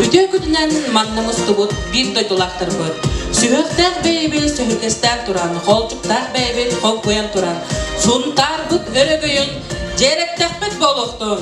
Ütü kütünen mannamız tubut bir doydulaktır bud. Sühüktağ beybil sühükestak turan, holcuktağ beybil hol koyan turan. Suntar bud örögüyün, jerektak bit boluktun.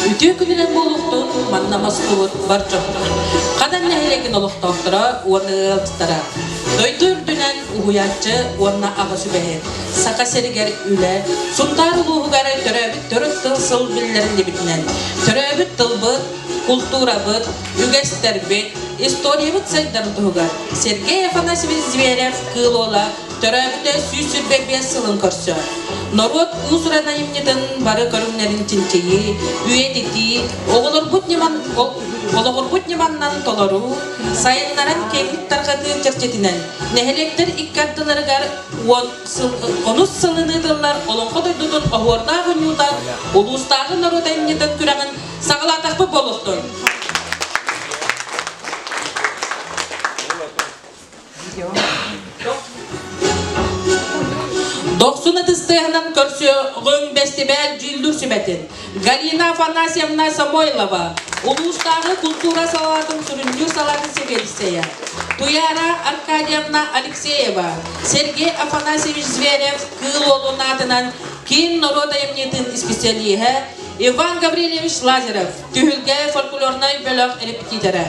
Ütü gününen boluqtun, mannamastı barca. Qadan nehlekin oluqtaqtıra, onu ıltıtara. Doydur dünen uhuyatçı, onu ağı sübehe. Saka seriger üle, suntar uluğu garay töröbüt, töröt tılsıl billerin debitinden. Töröbüt tılbıt, kultura bıt, ügester bit, istoriya bıt saydarı tuğgar. Sergey Afanasьевич Zverev kıl ola, töröbüte süsürbek bir sılın korsyor. Norot usurana imneden barı körümlerin çinçeyi, üyet eti, oğulur butnimandan tolaru, sayınlaran kemlik tarqatı çerçetinen, nehelekler ikkattıları gar, onus sılınıdırlar, olonqa doydudun oğurda günyudan, ulustağı Norot imneden kürağın sağlatakpı boluqtun. Doksuna tыстыгынан көрсө гөң бестебел Жильдур Sübetin, Galina Afanasьевна Samoylova, Улустағы культура салатын сүрүндүр салатын себелисея, Туяра Аркадьевна Алексеева, Сергей Афанасьевич Зверев, кыл олунатынан Кин народа эмнетин специалиһе, Иван Гаврилевич Лазарев, Түһүлге фольклорной бөлөк репетиторы.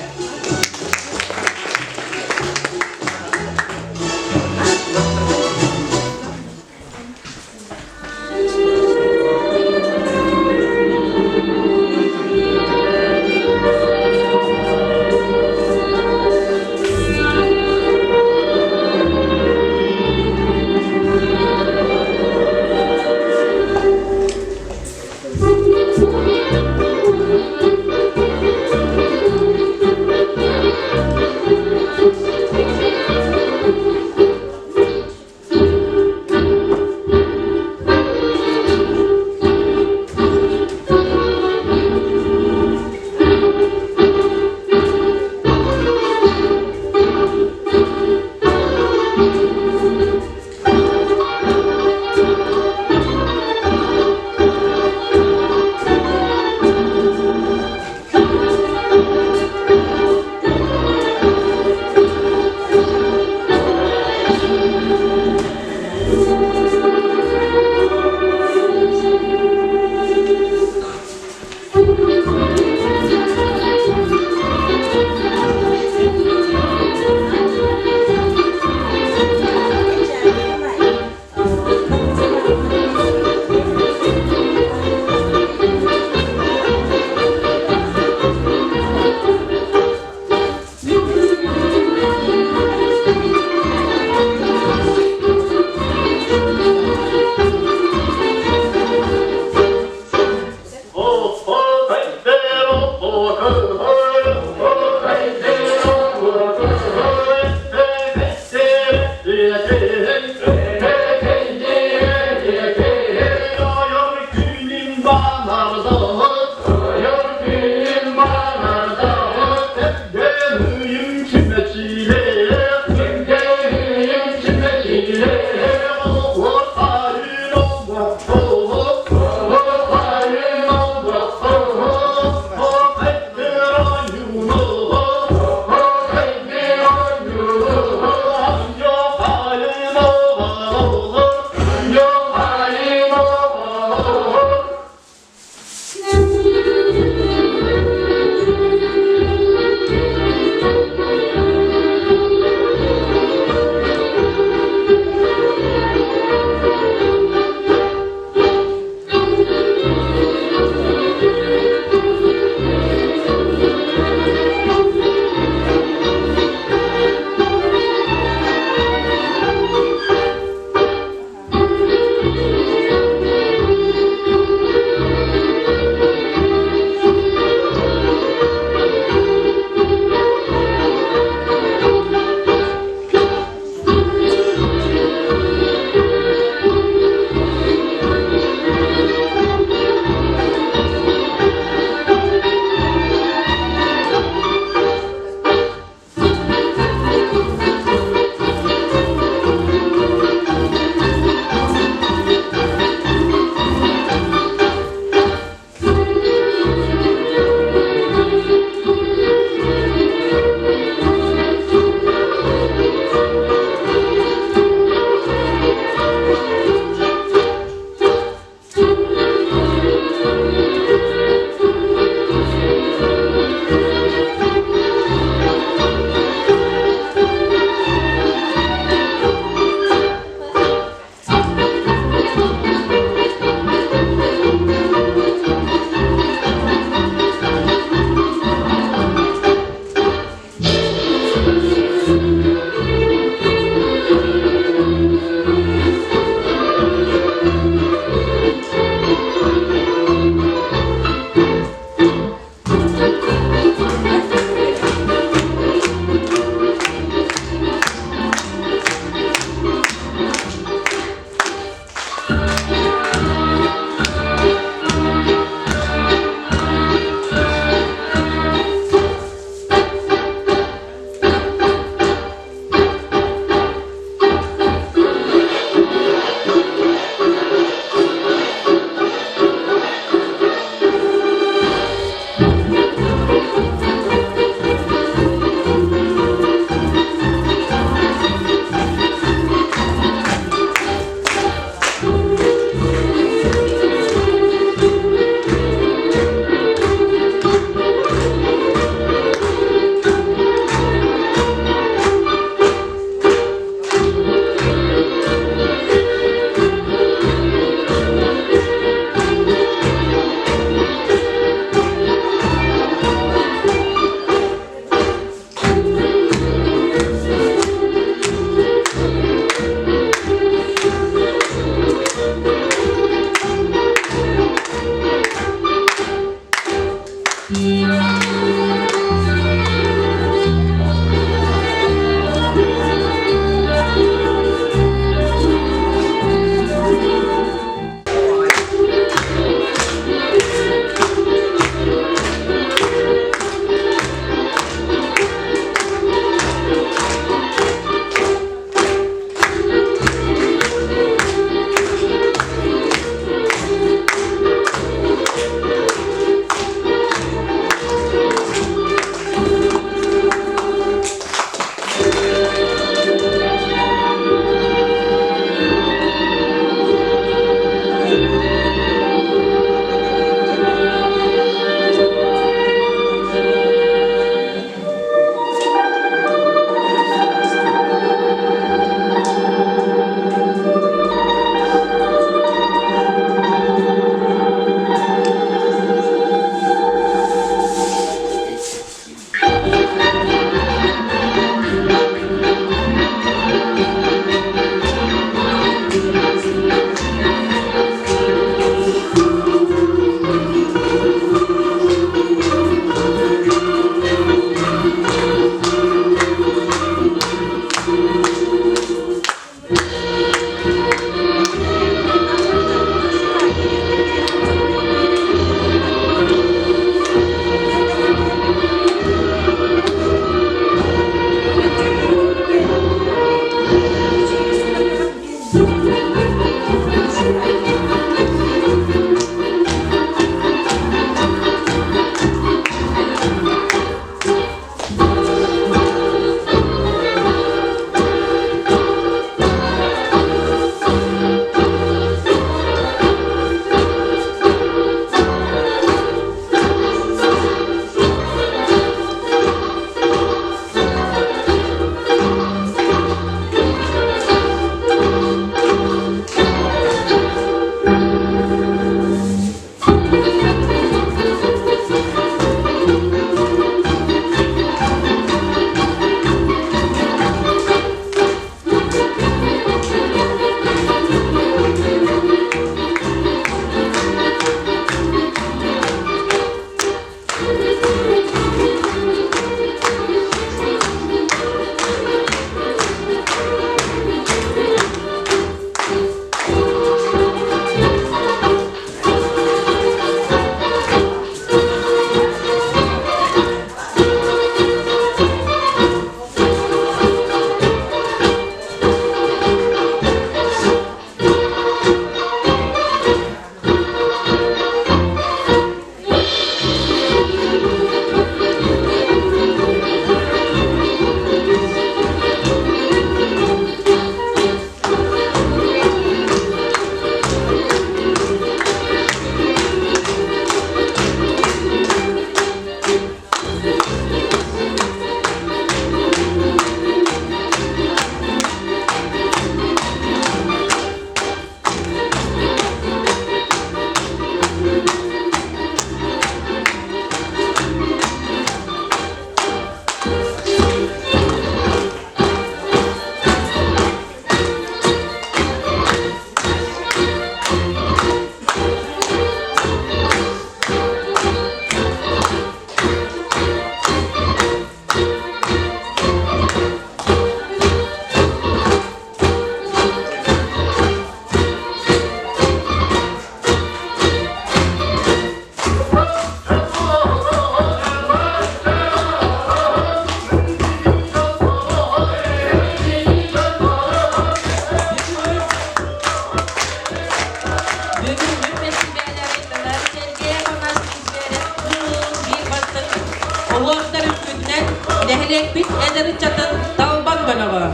Elekbit ederi çatın talban banağı.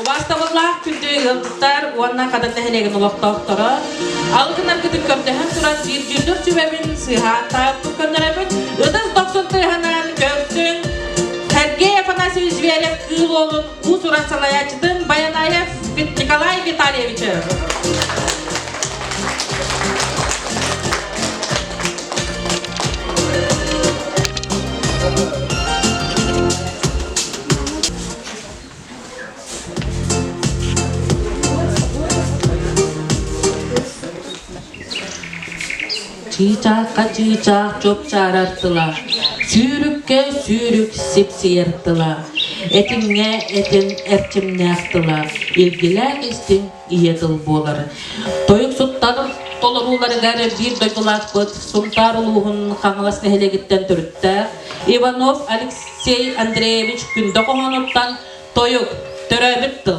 Vastavullah küldüğü yıldızlar uanna kadar tehenegen uloqtaqtara. Algınar kütük kömtehen turan jirjüldür sübebin sıhan tayaptı könderebin. Ödüz 90 tühanan körsün. Sergey Afanasiyevich Zverev kıl olun. U suran salayachıdın Bayanayev Nikolay Vitalyevich'i. Çiçak çöp çağırttılar. Sürükке sürük sipsiyerttılar. Etinge etin erçimne aktılar. İlgiler istin iyedil bolar. Toyuk suttanın tolurulları gari bir doyulak bıt. Suntaruluğun kangalasını hele gitten türütte. Ivanov Alexey Andreevich günde kohanuttan toyuk töröbüttü.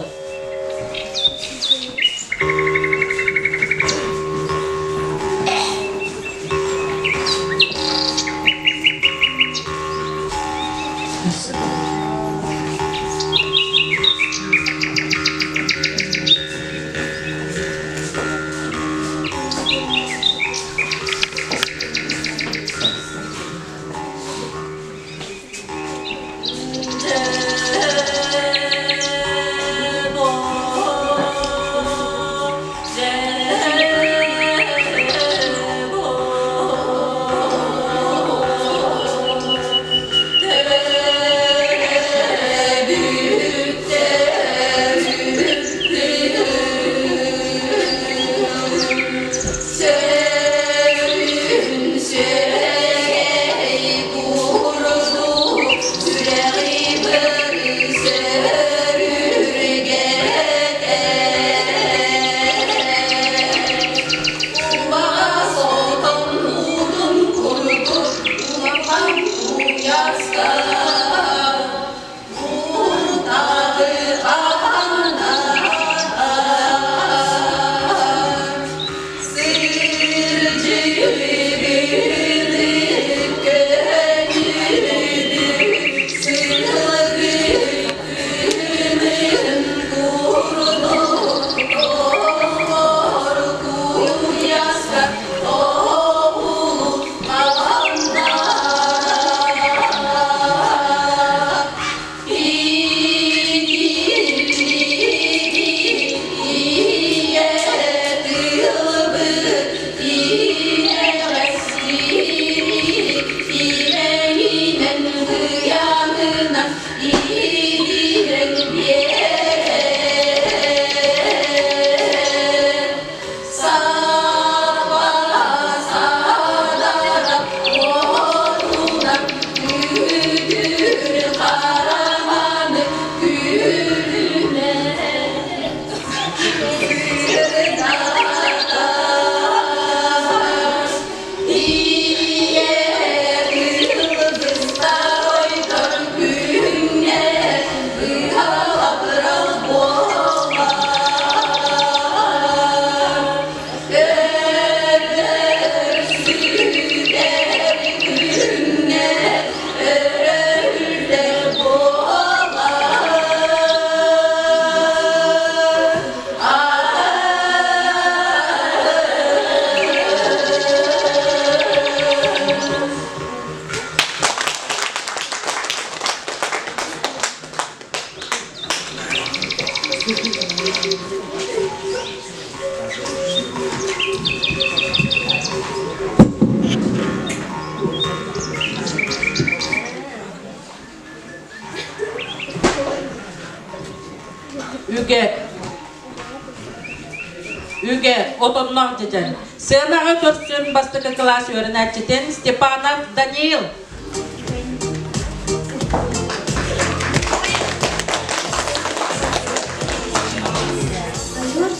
Üge otonlar diyeceğim. Sığınağı törsün bastıkı klas öğrenecekten Stepanov Daniil.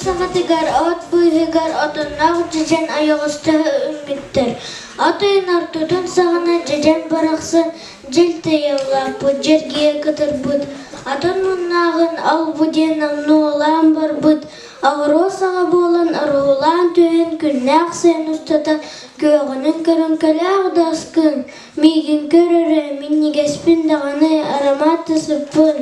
Sağatıgar at buyugar otonlar diyeceğim ayağıstı ümittir. Atayın artudan sağına diyeceğim bıraksın cilte yavlap bu cergiye kadar bud. Atan munnağın al budenam nuolan bar bud. Ağır sağa bolan arılan tüyen künnaq sen ustata göğünün körünkölağ daskın. Migin körüre minni gespin dağını aramatı sıppın.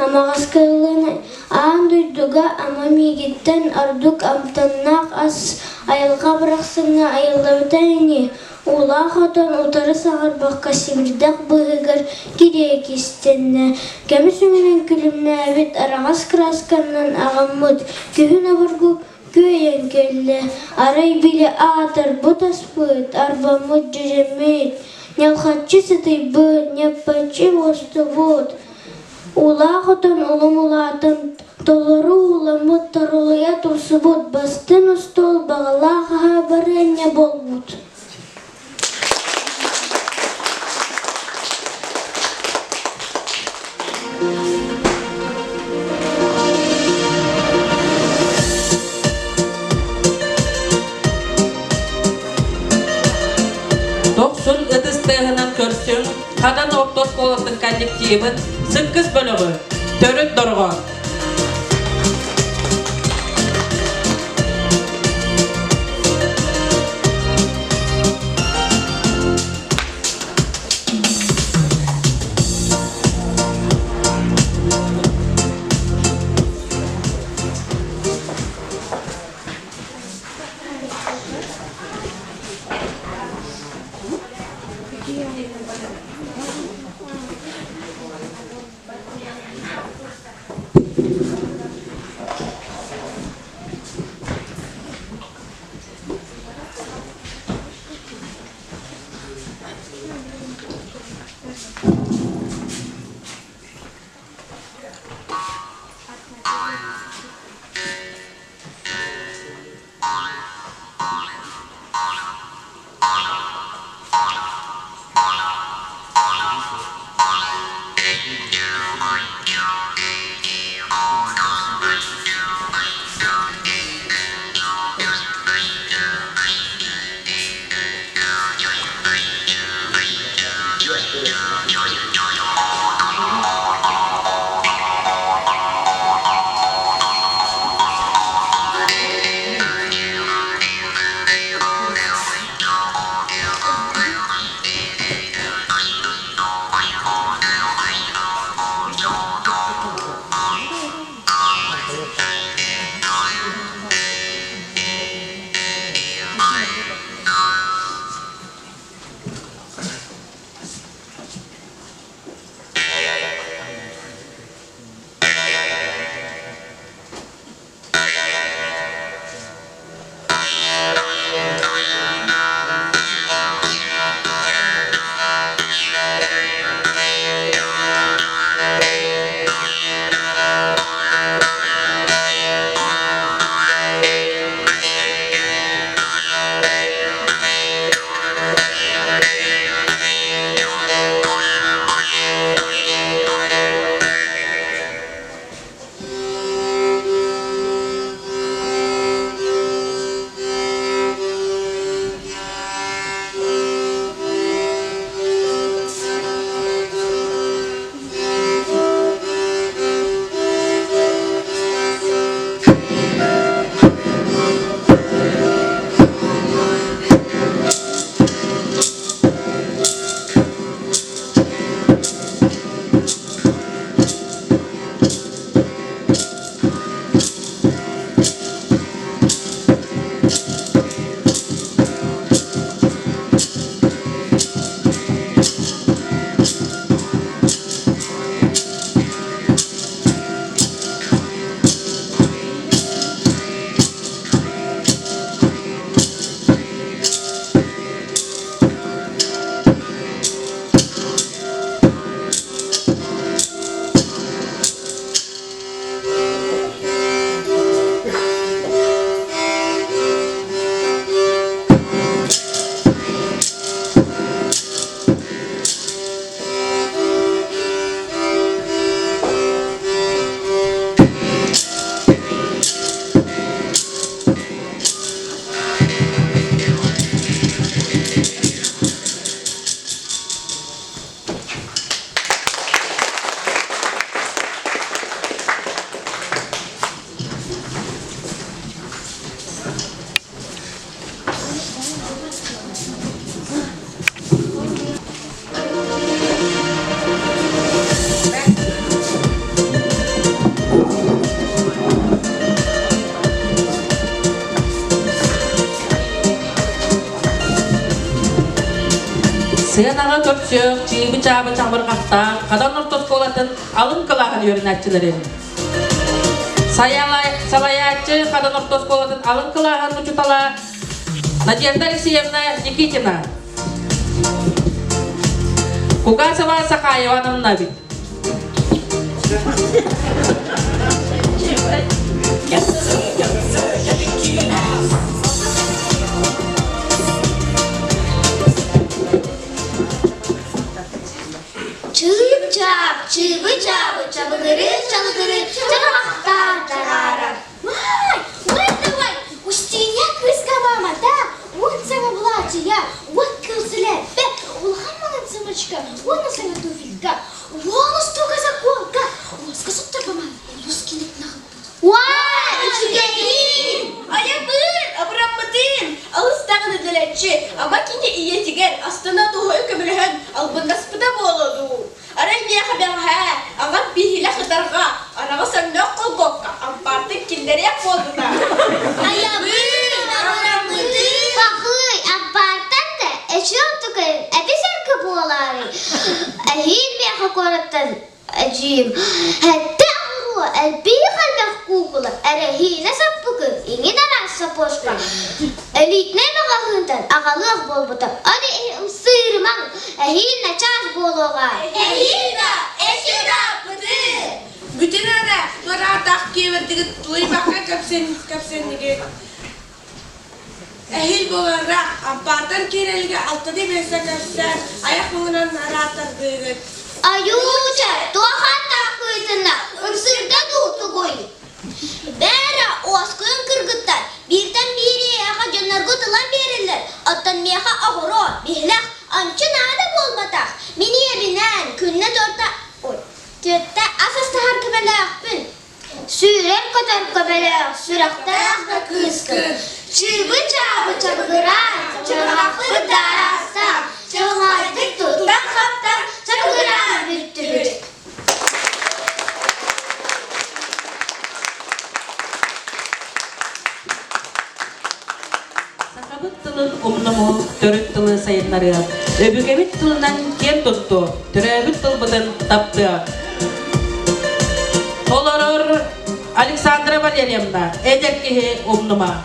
Ama gaskılığını ağın duyduga ama migitten arduk amtannaq as ayılga bıraksınna ayıldavtayni. Ula xoton utarı sağır bakka simridak bıhıgır girek istenne. Kemisinin külümne bit arağas kraskannan ağamut. Kühüne vurgu göyen kelle. Aray bile atar butas pıt arbamut cecemit. Nyalxatçı sıtı bıt nyapatçı vostu bud. Ula xoton ulum ulatım Doluru ulamut taruluya tursu bud. Bastın ustol bağla habarenya bol bud. Oksul ıdыстığынан körsün, kadan ortos kolatın kollektivin sıkkız bölüğü, törüt dorgon. Sığınağa köpçük, çiğbi çabı çambırgakta, kadan ortos kolatın alın kılağın yörünetçilerin. Salayatçı, kadan ortos kolatın alın kılağın uçutala, Надежда Алексеевна Никитина. Кугасова Сахаева Ивановна. Чып-чап, чыбы-чабы, чабыгыры, чалыгыры, чарахта, чарара. Май, ой, давай, уж тебя крыска мама, да? Вот сама платье, вот курсуле, сумочка, вон на своя туфелька, вон столько заколка, вон скажут так мама, лускинет на Вай! Аябын, абрамматын, алыстағыны дәләтші, ама кине ие теген, астана туғай көмілген, албындаспыда болуду. Арай не қабелға, ағат бейхілі қыдарға, араға саңнақ қолгоққа, ампартын келдерек болдыда. Аябын, абрамматын. Бақый, ампартан да, эшон тұқын, әбесер көп олары. Әйін беқі қораттан әжейім. Әтті ағыру, әлбей қалбақ қуғылы, әрәхейіне саппықы, еңен арас сапошқа. Әлейтіне мағағындан ағалық болбыты. Ады сыйырмаң, әйінне час болуға. Әйінда, әшіда бұды. Бүтін ара, тұра атақ кевердігі тұлай баққа көпсеніге. Әйіл боларра, ампартан кереліге алтыды бәсі көпсен, аяқ мұңынан аратар бұйғы. Аюча, тохан таққыйтына, ұрсырда дұлты қой. Бәрі оскын кіргіттар, бірден бері аға жонарғы тұлан берілер. Оттан меха ағыру, бейлақ, анчын ада болматақ. Мені ебінен күнне төртті асастағар көбеләқпін. Сүйрен көтер көбеләқ, сүрақтақ да кыскын. Чыбы чабы чабығыран, чабығақыр дарастақ. Чабығардық тұттан қаптақ, чабығыран бүттірік. Sakabıt tılın umnumu, törüt tılı sayınları, öbügemit tılından ken tuttu, türöbüt tılbıdın taptı. Oloror Alexandra Valeryevna, ederkihi umnuma.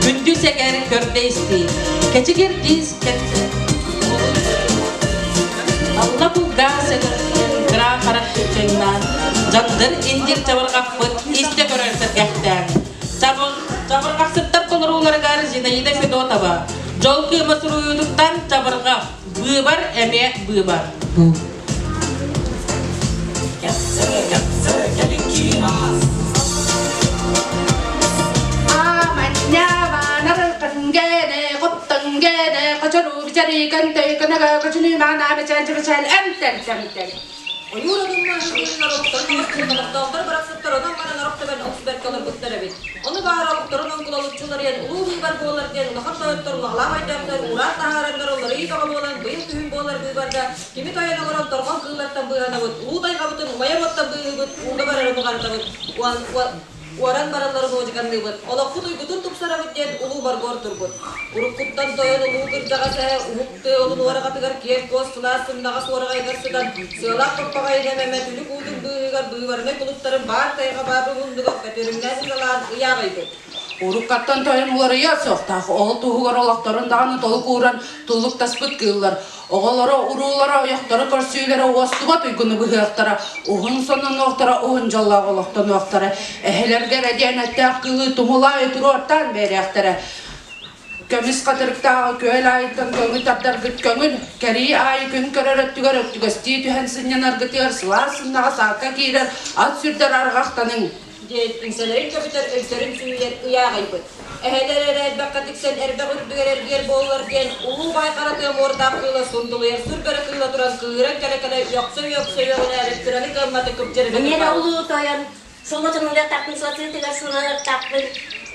Gündüz eğer kördeysti, keçiger diz ketse. Allah bu gaz ederken, gra karak tüçeğinden, candır indir çabargakpıt, iste görerse ekten. Çabargakpıtlar kolur oğları garı zina, yine fido taba. Jol kıyması uyuduktan çabırga bığı var, emeğe bığı var. Oyuradın mı? Oyunlar oktarın üstünde noktalar bıraksıplar adam bana narokta ben oksber kalır bıktar evet. Onu bağıra oktarın on kulalıkçılar yani ulu bir var boğular diyen ulakat dağıtlar ulağlar aydamlar uğrar taharanlar onları iyi kaba boğulan bıyık tühün boğular bığı var da kimi toyana varan torman kığılardan bığana bıt ulu day kabıtın umayamottan bığı bıt uğda bararını karta bıt Waran baralları boğucan bıt olak kutuy gudun tupsara bıt diyen ulu bar gortur bıt uruk kuttan toyan ulu kırcağası uhukte olun vara kapıgar kiyek koz sulasın nagas vara kaygar sıdan sığalak topakayına memet ülük uydun bığı varına kulutların bar tayga babı bunduga peterimden sıralar ıyağıydı. Urukattan toyan uları yasokta, oğul tuğugar olakların dağını toluk uğran tulluk taspıt kıyırlar. Oğullara, uruğulara, ayaktara, karsüylere, oğastuba tuygunu bıhıyaktara, oğun sonun oğtara, oğun jalla olaktan oğtara, ehelerge rediyen ettiği kılı tumula ötürü ortan beriyaktara. Kömüs katırıkta, köyle ayıttan köngü taptar gıt köngün, keri ay gün körer öttüger öttügesti tühensin yanar gıtıyor, sılarsın saka girer, at sürder argaktanın. İnsanların köpüter ölçerin süyüler ıyağıydı. Ehelere erbakatik sen erbek ürdüger erger boğular diyen ulu bay karatığım ortak kıyla sundulu yer sürbere kıyla duran kıyıran kere kere yoksa yoksa elektroni kılmadı kıpçeri. Mene ulu toyan somotunun da takın sotiler şuna takın.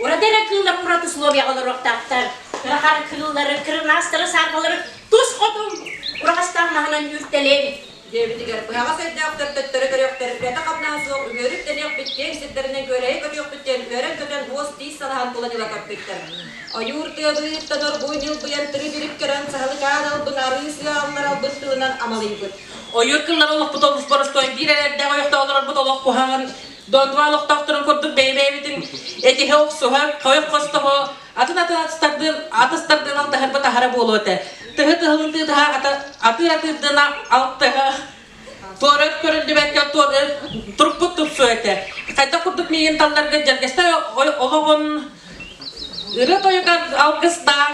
Orada da kıyla kuratu slovya olarak taktar. Kırahar kıyıları, kırnastırı sarmaları tuz kotum. Urastan mahanan yürteleyim. Cebidi gelip bu hava sayıda yok tırtıttırı göre yok teriflete kapnağız yok. Görüp de yok bitken sitlerinden göreye göre yok bitken. Öğren köten hoş değil salahan kullanıla kapbitler. Ayurtuya duyup da dor boyun yıl buyan tırı birip keren sahalı kağıt albın arıyısıya alınlar albın tığınan amalıydı. O yurkınlar oluk bu toluk barış toyun direlerden oyakta olur bu toluk kuhan. Donduvaluk doktorun kurduk beybevitin eti hevk suha koyuk kostu ho. Atın atыстардын алты хәрбәт хара болоты. Тыгы тыгылын тыгы атырдына алты Torut köründü bekle turup tutsuyete. Kayda kurduk meyin tallarga jergeste oğun ırı toyukan algıstar.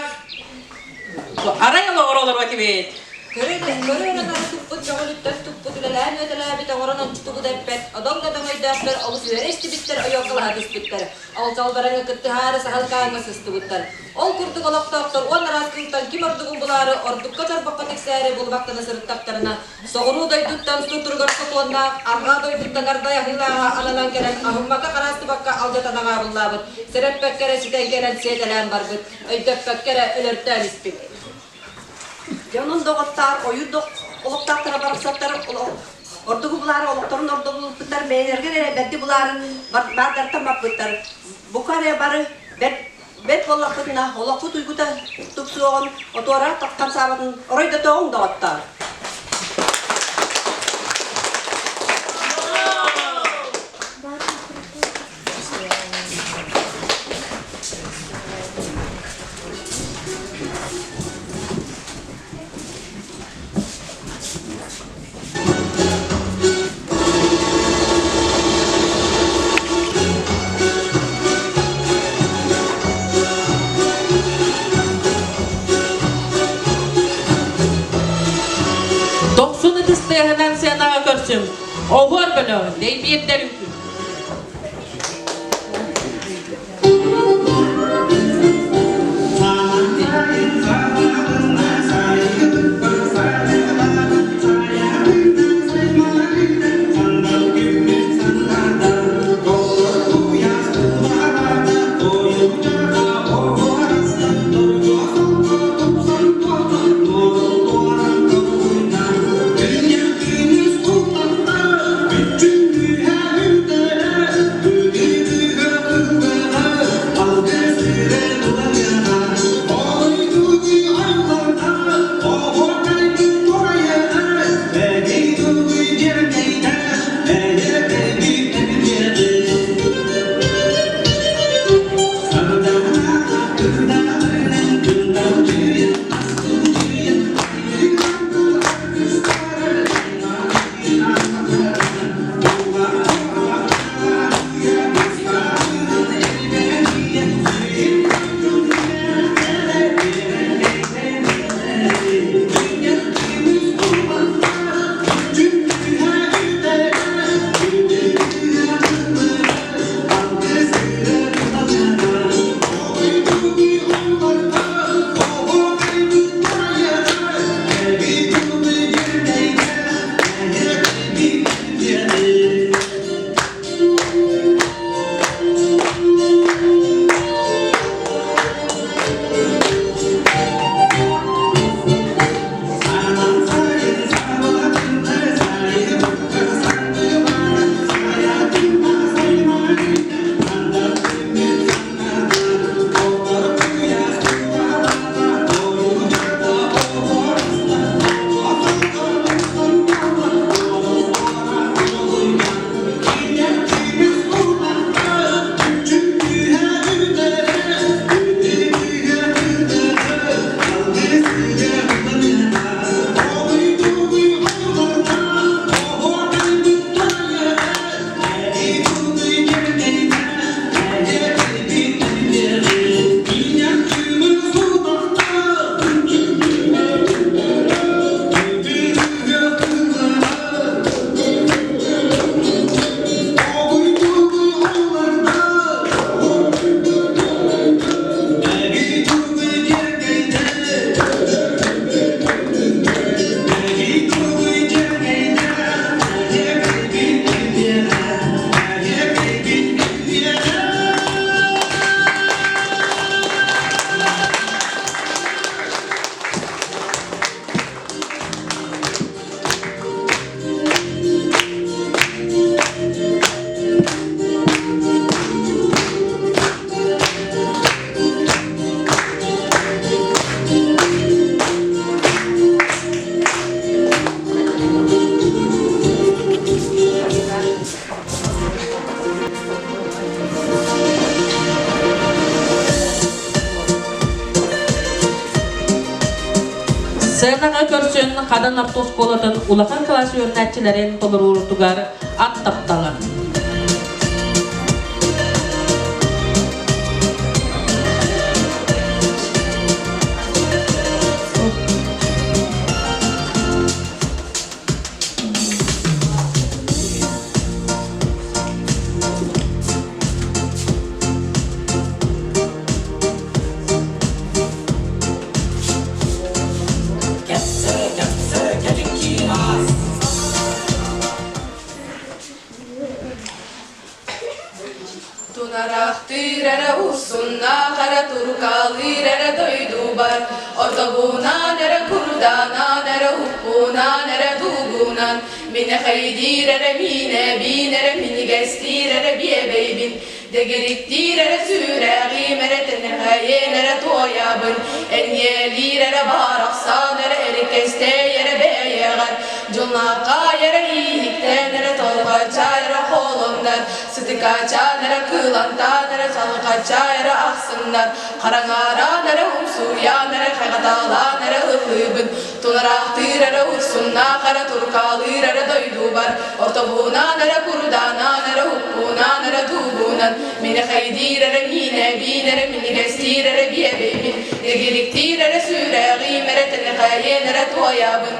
Arayla oralar vakibet. Körünen arı tupput çoğulütten tupput üleler ödeler bir de oranan tutubu deppet. Adam da damay daplar alus veresti bitler ayokal hadis bitler. Alçal barangı kıttı harı sahal kayma sıstı bitler. Ol kurduk olak doktor, onlar askıltan kim ordugun buları orduk kaçar bakkatik seyre bulmaktan ısırık taktarına. Soğunu doyduttan tuturgar sotuğunda, arga doyduttan ardaya hılaha alanan gelen ahımmaka karastı bakka alcatana ağabıllabıt. Serep bekkere siten gelen seydelen barbıt. Öydep bekkere ölürtten ispik. Jonun doğuttar, oyun oluktaktara barıksattar, ordugu buları, oluktarın ordugu bıttar, beğenirgen beddi buları, bargar tamak bıttar. Bu kare barı, bet bollak bıtına, olak bıt uyguda tuksuğun, otuara takkan sabadın, orayı da doğun doğuttar. Hemen sen ağa görsün. Oğur böyle, dey bir derim. Çünkü her Sığınağa görsün kadın avtos bolatın ulaqan klası örnetçilerin tolur uğurtugar at taptalar. Tunarahtırara usunna kara turkalırara doydu bar Otobuna nere kurdana nere huppuna nere dugunan Mine haydirere mine binere mini gestirere biye beybin Degeriktirere süreği meretene hayelere toyabın En yelirere baraksanere erikeste yere beyeğer Cunlaka yere iyiktenere tolgaça yere kolundan Sıtıkaça nere kılanta nere salgaça yere aksınlar Karangara nere umsuya nere kaygatala nere ıhıbın Tunarahtırere ursunna kara turkalırere doydu bar Ortobuna nere kurdana nere huppuna nere dugunan Mine haydirere mine binere mini gestirere biye beybin Degeliktirere süreği meretene hayenere toyabın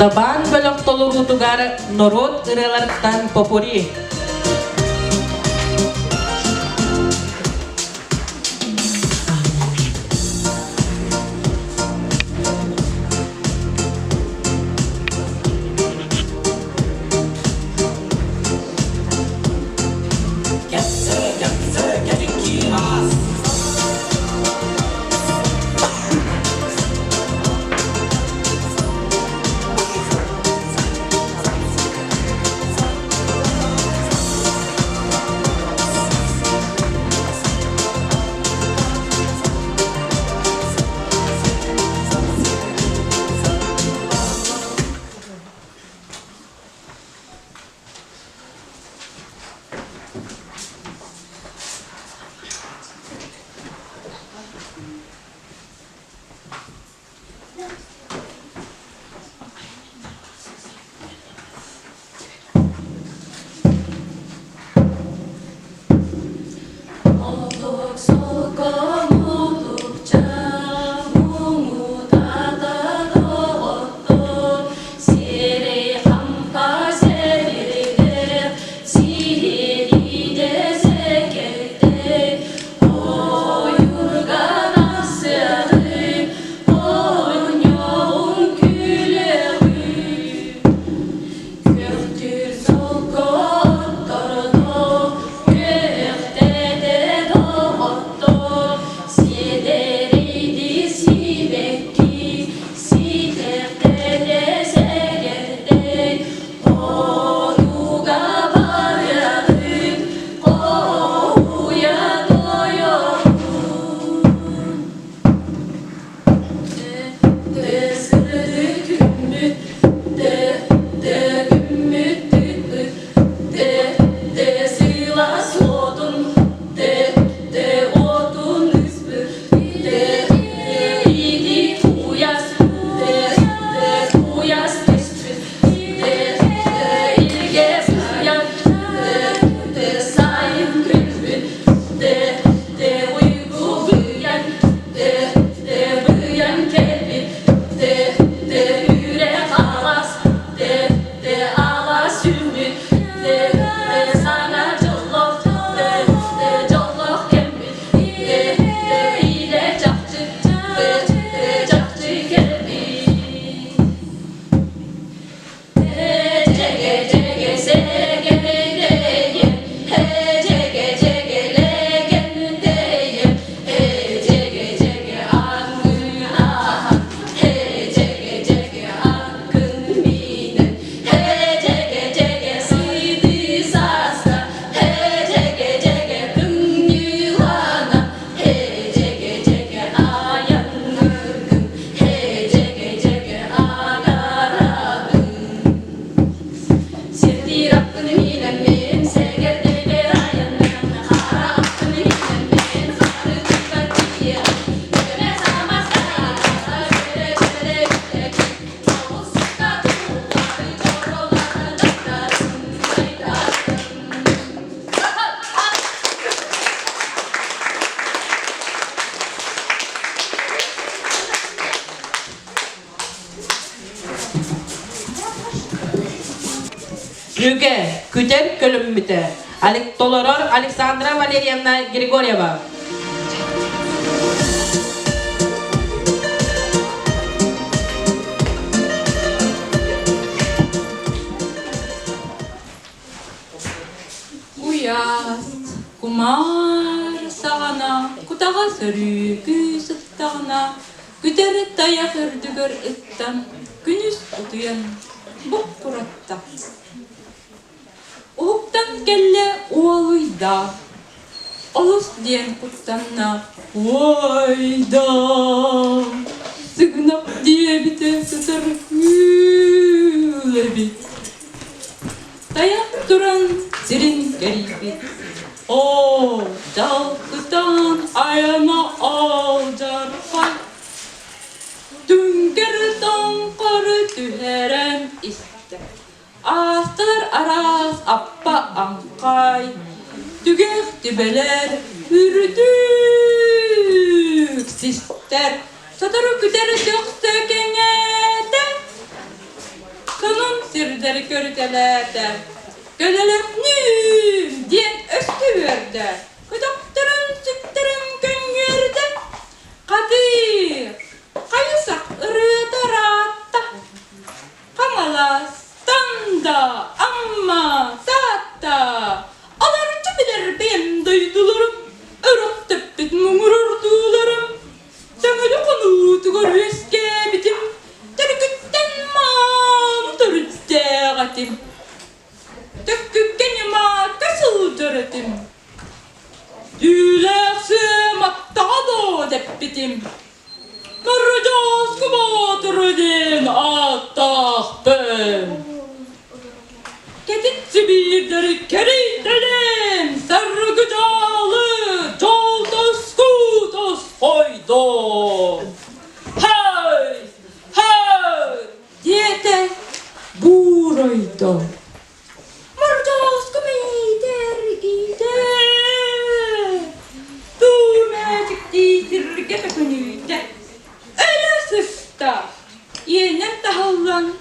Taban bölök tolur uğurtugar norot ıralardan popuri. Küter kölümmüte. Toloror Alexandra Valerievna Grigorieva. Uyas, kumar sağana, kutağa sörükü sıttağına, güderet dayak ördügör ıttan, günüz utuyan, bok kuratta. Uhuktan kelle oğluyda, olus diyen kuttanna, oyda, sıgınap diye bite sıtır güle bit. Dayak duran serin garibi, o dalgıdan ayağına alcar fay. Düngerden karı tüheren iste, astır aras appa ankay. Tügek tübeler hürdük sister, satarı küteri tökse kengete. Sonun sirleri körütelerde, gölelim nüm diyen östü verdi. Kıdaktırın süttürün köngerde, kadir, kayısak ırıda rahatta. Kamalastan da amma tatta, alarcı bilir benim duydularım, örüp teppet mumururdularım. Temeli konu tıgar eske bitim, terkütten mam törütte gatim. Tökkükken yama kasıl törütüm. Düleksi mattağdo deppitim. Mırrıcaz kuba törüdün attah ben. Keditsi bir deri keri dedim, sarı gıdalı, çol tosku tos hoydon. Hay, hay, diyete burayda. Mırcaz kumider gider, düğmecik değdirge önüde. Öyle sısta, yenem tahallan,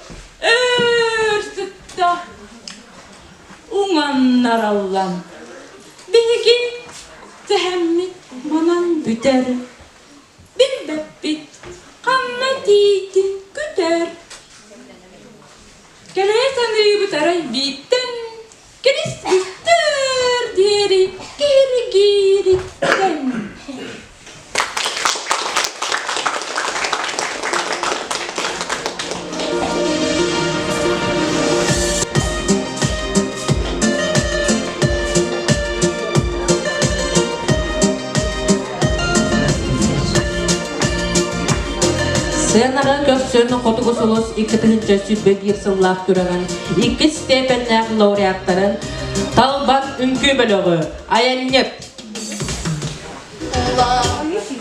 sısta. Umanlar Allah'ım, bilgi tehemmit manan büter. Bir bebbit kanna titin küter. Geleye sanırı bu taray bitten, gelis bitter diğeri geri geri sen. Sığınağı göstörünün kotuğu solus 2021 sılлах görəgən 2 stepenlər laureatların Talban ünkü bölüğü Ayannyep. Dağın göstü,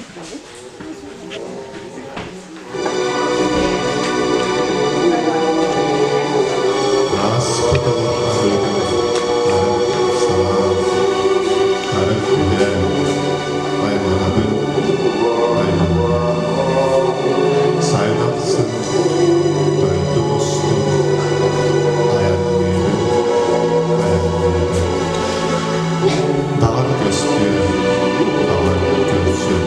dağın gözü,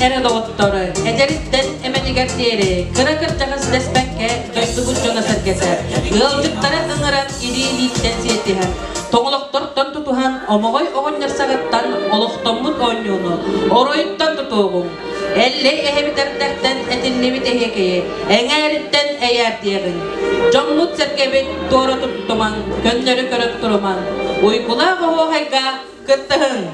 ere doktoru, eceritten emeniger diyeri, kıra kırcağız despenke, döndü bu cona sergese, ığılcıklara ıngıran iri-liitten siyetihen, toğuloktorttan tutuhan, omogoy oğunlar sağıttan, oluqtommut oynuunu, oroyuttan tutuğun, elle ehebiterderden etinlebit ehekeye, eğeritten eğer diyerin, Jommut sergebet doğru tuttuman, könleri körüp turuman, uykula goho hayga kıttığın.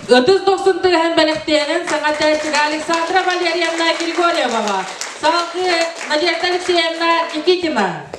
30-90 tığın belektiyenin sanatçı Alexandra Valerievna Grigorievova. Salkı Надежда Алексеевна Никитина.